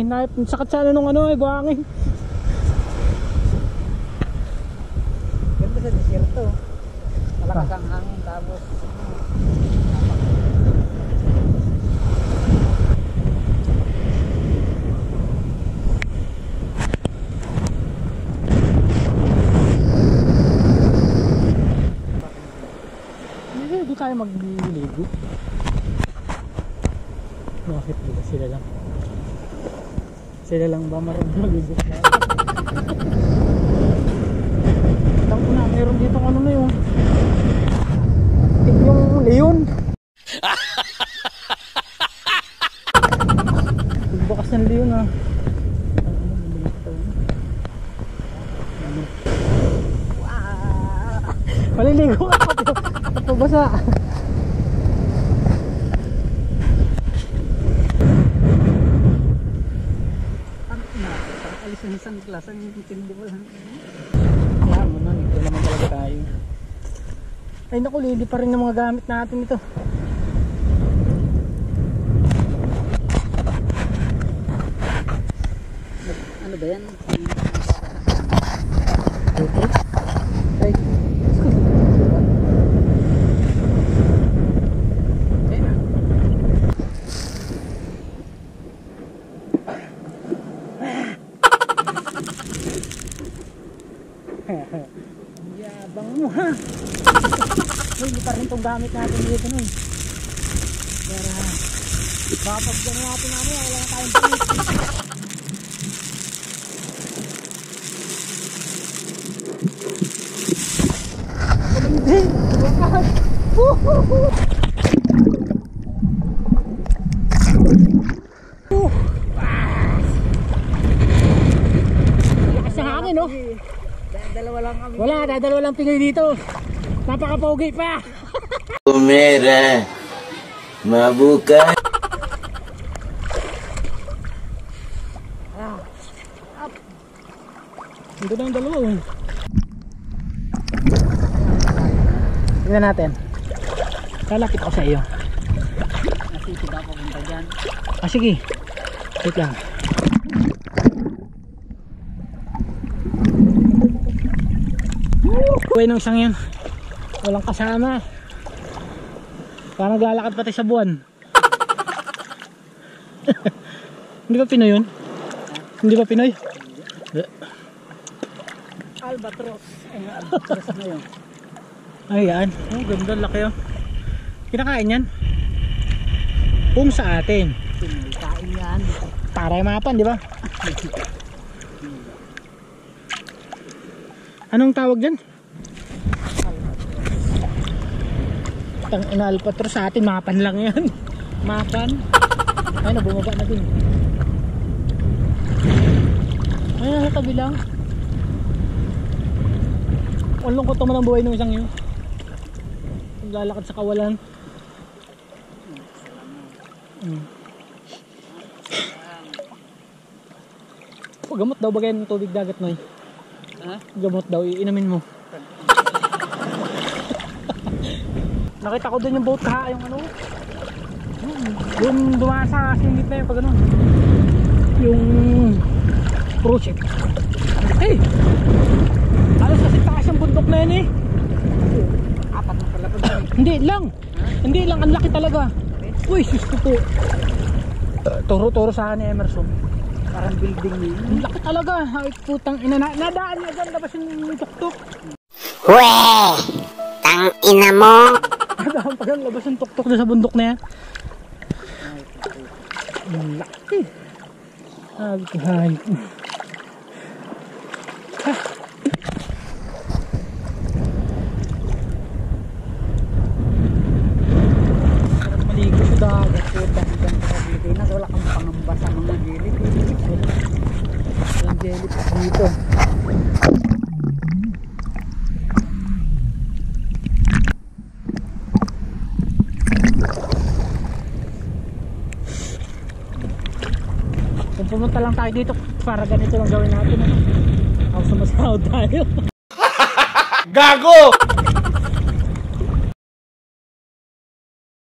buhangin. Sakat sana nung ano eh, buhangin. Ganda sa desierto. Malakas ang hangin tapos hindi tayo magliligo. Bakit ba sila lang ba marunong magligo? Tangko na, meron dito ano na yung leon. Pagbakas ng leon ah. Maliligo ka kapag basa. alis ng sunglass ang tindi mo lang. Kaya mo na, ito naman talaga tayo. Ay naku, hindi pa rin ng mga gamit natin ito. Ano ba yan? Okay. Ay, yabang mo ha. Hindi pa rin itong gamit natin dito nun. Pero kapag gano'n natin namin, wala na tayong gamit. Hindi, wakas. Lakas ng hangin no? Dalawa lang kami. Wala, dadalawa lang Pinoy dito. Napaka-pogi pa. Umera, mabuka. Ito na yung dalawa eh. Tingnan natin. Lalapit ako sa iyo. Nasisig ako punta dyan. Ah sige. Wait lang. Uy nung isang yun. Walang kasama. Parang naglalakad pati sa buwan. Hindi ba Pinoy yun? Hindi ba Pinoy? Albatros. Ay, albatros na yun. Ayan. Oh, ganda. Laki oh. Kinakain yan? Kung sa atin. Kain yan. Para yung mapan, di ba? Anong tawag dyan? Tang ina albatros sa atin, mapan lang yan. Mapan. Ayun, bumaba na din. Ayun, nasa tabi lang. Ang lungkot naman ang buhay ng isang yun. Naglalakad sa kawalan. Gamot daw bagay ng tubig dagat mo eh. Ha? Gamot daw, iinamin mo. Nakita ko dun yung boat ha, yung ano. Yung dumaan sa singit na yun pag ano. Yung cruise ship. Hey! Alas kasi taas yung bundok na yun eh. Apat na pala pa dyan. Hindi lang. Hindi lang, ang laki talaga. Uy, sus ko po. Turo-turo sa akin ni Emerson. Parang building niya. Ang laki talaga. Ay putang ina, nadaan niya dyan, labas yung tuktok. Weh, tang ina mo. Nadaan pa dyan, labas yung tuktok na sa bundok na yan. Ang laki. Sabi ko, hay. Maligo sa dagat. Pilipinas, wala kang pangamba sa mga gilid. Ang jellyfish dito. Kung pumunta lang tayo dito para ganito lang gawin natin. Ako sumasahod tayo. Gago!